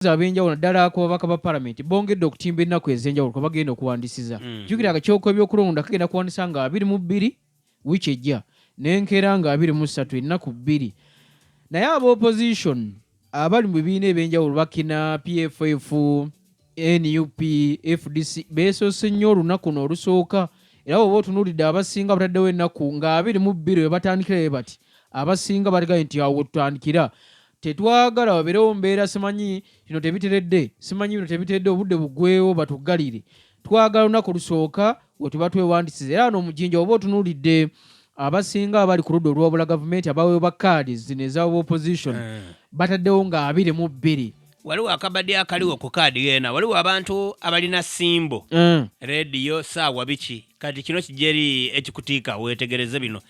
abenjawulo naddala ku babaka ba palamenti bongedde okutimba ennaku ez'enjawulo kwe bagenda okuwandisiza jjukira akakiiko k'ebyokulonda kagenda kuwandisa nga 22 wiiki ejja n'enkeera nga 23 ennaku 2 naye ab'opposition abali mu bibiina ebyenjawulo bakina PFF NUP FDC beesoose nnyo olunaku n'olusooka era bw'oba otunuulidde abasinga bataddewo ennaku nga 22 we batandikira bwe bati abasinga batigaye nti awo tutandikira tetwagala wabeerewo mbeera simanyi kino tebiteredde simanyi bino tebiteredde obudde buggwewo batuggalire twagala olunaku lusooka we tuba twewandisiza era n'omujinja oba otunuulidde abasinga abali ku ludda olwobula gavumenti abaweebwa bakkaadi zino ez'aba opposition bataddewo nga 22 waliwo akabadde akaliwo ku kaadi yeena waliwo abantu abalina simbo rediyo saawa biki kati kino kijeri ekikutiika wetegereze bino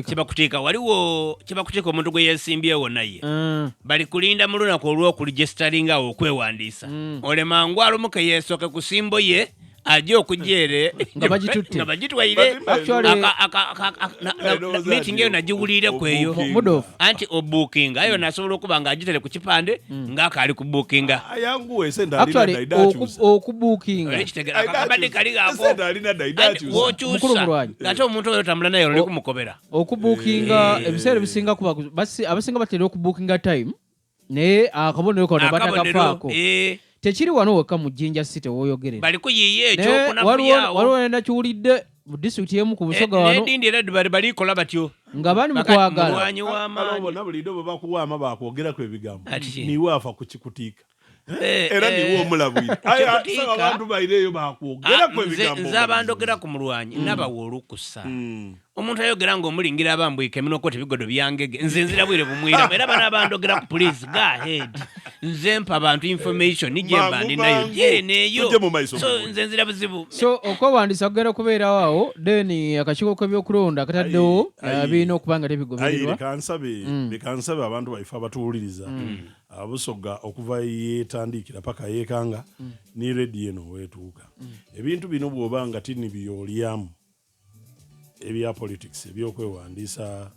kibakutiika waliwo kibakutiika omuntu gwe yeesimbyewo naye bali kulinda mu lunaku olw'okuligestaringa awo okwewandiisa olemangu alumuke yeesooke ku simbo ye ajja okujere nga bagitwaire meeting eyo nagiwulire kweyo Mudofu anti obukinga ayo nasobola okuba nga agitere ku kipande ng'akaali ku bukinga okubukinga akabadde kali ako wokyusa ate omuntu oyo otambula naye oli kumukobera okubukinga ebiseera ebisinga abasinga batera okubukinga time naye akabonero kano batakafaako tekiri wano weka mu Jinja City woyogerera baliko yiye ekyokunakuyawo waliwo nakiwulidde mu disitulikiti emu ku Busoga wano nedindi era balikola batyo nga bali mu kwagala Mulwanyi w'amaanyi bona bulido bwe bakuwaama bakwogeraku ebigambo niwe afa ku kikutiika era niwe omulabwire abantu baireeyo bakwogeraku ebigambo nze abandogera ku Mulwanyi nabawa olukusa omuntu ayogera ng'omulingira abambwika eminoko tebigodo byangege nze nzirabwire bumwiramu era bana abandogera ku police go ahead nze mpa abantu information nije mbandi nayo neeyo so nze nzira buzibu so okwewandisa kugenda kubeerawo awo then akakiiko k'ebyokulonda kataddewo birina okuba nga tebigobererwa bekansabe abantu baife abatuwuliriza Busoga okuva yeetandikira paka yeekanga ni rediyo eno weetuuka ebintu bino bw'oba nga tini byolyamu ebya politics ebyokwewandiisa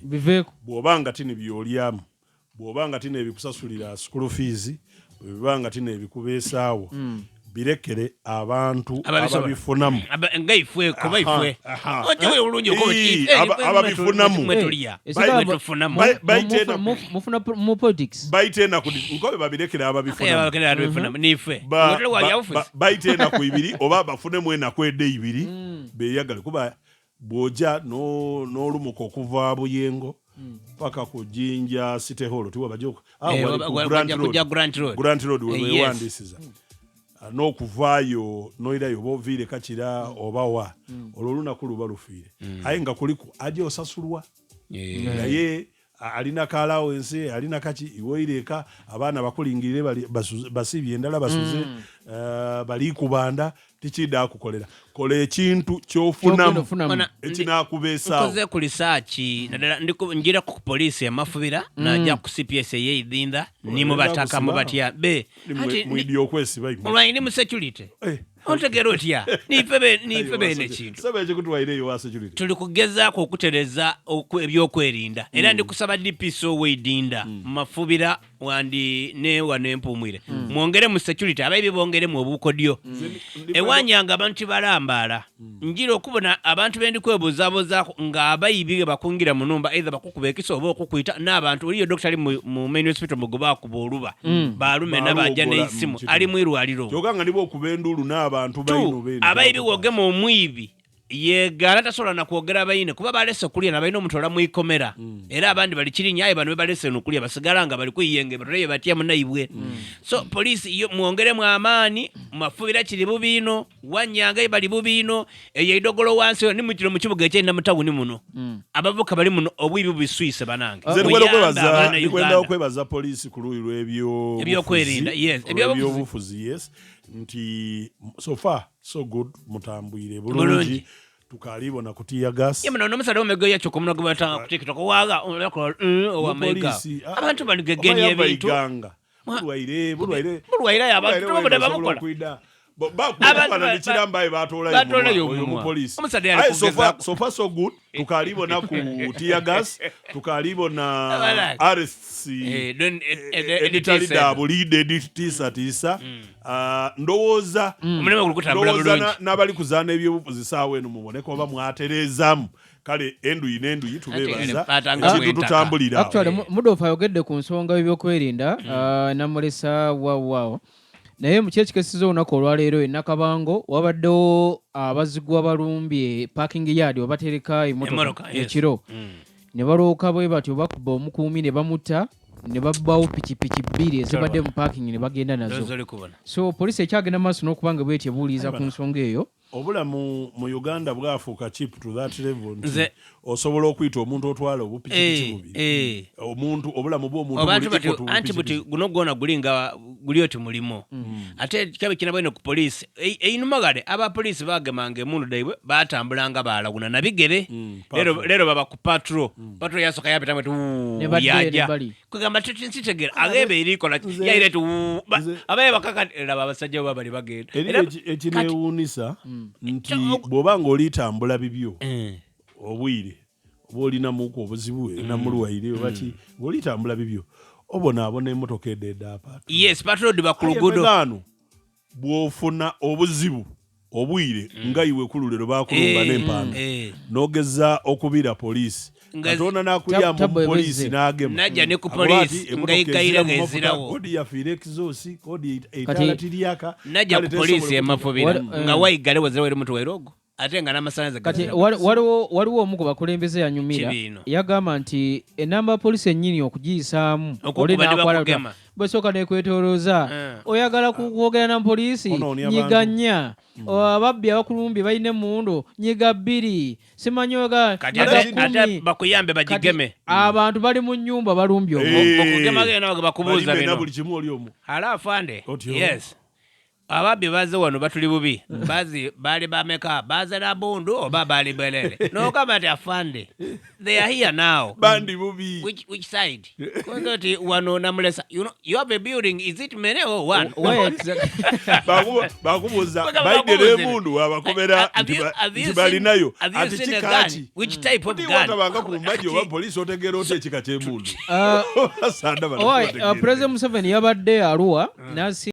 biveeko bw'oba nga tini byolyamu bw'oba nga tini ebikusasulira school fees bw'oba nga tini ebikubeesaawo birekere abantu ababifunamu ngaifwe kuba ifwe ojewe ulungi ababifunamu mufuna mu politics baitena nkobe babirekere ababifunamu nifwe baitena ku ibiri oba bafune mwena kwedde ibiri beyagale kuba bwoja n'olumuka okuva Buyengo paka ku Jinja City Hall tiwa bajoko Grant Road wewandisiza n'okuvaayo noirayo boviire kakira oba wa olwo olunaku luba lufiire aye nga kuliku ajja osasulwa naye alina ka allowance alina kaki iwoireka abaana bakulingirire basibye endala basuze bali kubanda tikida akukolera kola ekintu kyofunamu ekinakubeesaawo nkoze ku research nadala ngira ku police yamafubira najja ku CPS yeidinda nimu bataka mu batya be mwidi okwesiba Mulwanyi mu security ontegera otya nife nekintu sabe ekikutwaireyo wa security tuli kugezaako okutereza ebyokwerinda era ndi kusaba DPSO weidinda mafubira wandi ne wanempumwire mwongere mu security abayibi bongere mu obukodyo ewanyanga abantu balambala njira okubona abantu bendi kwebuzaboza nga abayibi bakungira mu numba either bakukuba ekiso oba okukwita n'abantu oliyo doctor ali mu main hospital mugoba kuba oluba balume n'abajja n'isimu ali mu irwaliro kyokanga nibo okubendulu n'abantu bayino bendi abayibi wogema omwibi yegala tasobola nakwogera abayine kuba balese okulya nabalina omutola mu ikomera era abandi bali kirinya aye bano balese nokulya basigala nga bali kwiyenge batole batya munayibwe so police iyo muongere mu amaani mafubira kiri bubino wanyanga bali bubino eyidogolo wansi ni mukiro mu kibuga ekye namutawuni muno abavuka bali muno obwibi biswise banange nikwenda okwebaza police ku luyi lw'ebyo kwerinda yes ebyo bufuzi yes nti so far so good mutambwire bulungi tukalibona kutiya gas yemana nomusala omego yacho komuno gubata kutikitoko waga owa mega abantu banigegenya ebintu bulwaire yabantu tubone bamukola bakubana nekirambaye batolayo omupoliisi so far so good tukalibona ku tear gas tukalibona arrests editali dabulide editiisatiisa ndowooza n'abali kuzaana ebyobufuzi saawa eno muboneka oba mwatereezaamu kale enduyi n'enduyi tubeebaza ekintu tutambulira actually Mudofu ayogedde ku nsonga y'ebyokwerinda namulesa waawo naye mu kyekikesiza olunaku olwaleero e Nakabango wabaddewo abazigwa balumbye parking yard wabatereka emmotoka ekiro ne balooka bwe batyo bakuba omukuumi ne bamutta ne babbawo pikipiki bbiri ezibadde mu parking ne bagenda nazo so poliisi ekyagenda maaso n'okubanga bwetyebuuliza ku nsonga eyo obulamu mu Uganda bwafuuka cheap to that level nti osobola okuyita omuntu otwala obupikipiki bubiri omuntu obulamu bw'omuntu anti buti guno gwona guli oti mulimo ate kyabe kinabwene ku poliisi einumagale abapoliisi bagemanga emundu daibwe batambulanga balaguna na bigere lero baba ku patrol yasoka yapita mwetu yaja kugamba tutinsitegera agebe erikola yaire abaye bakakatira babasajja babali bagenda ekinewuunisa nti bw'obanga olitambula bibyo obwire oba olinamuku obuzibu namulwaire obaki ng'olitambula bibyo obonaabona emmotoka eddeedde apaatu yes patrol bakulugudo bw'ofuna obuzibu obwire nga iwe kululero bakulumba n'empanda n'ogeza okubira poliisi katona nakuyamba poliisi n'agema najja ne ku poliisi ngayigayira ngezirawo kodi yafiire exhaust kodi eitala tiriaka najja ku poliisi emafubira nga wayigale wazira mutu wairogo ate nga n'amasannyalaze kati waliwo omu ku bakulembeze yanyumira yagamba nti enamba poliisi ennyini okugiyisaamu oli n'akwala bwesooka nekwetolooza oyagala kwogera na poliisi nyiga 4 ababbi abakulumbye balina emundu nyiga 2 simanyoga ate bakuyambe bagigeme abantu bali mu nnyumba balumbye okugema genda bakubuuza bino halafu ande yes ababbi baze wano batuli bubi bazi bali bameka baze na bundu oba bali belele no kama ti afande they are here now bandi bubi which side kwanza wano namulesa you have a building is it many or one bakubuza baidere mundu abakobera bali nayo ati chikachi which type of gun watabanga ku maji oba police otegera ote chika chemundu President Museveni yabadde Arua nasi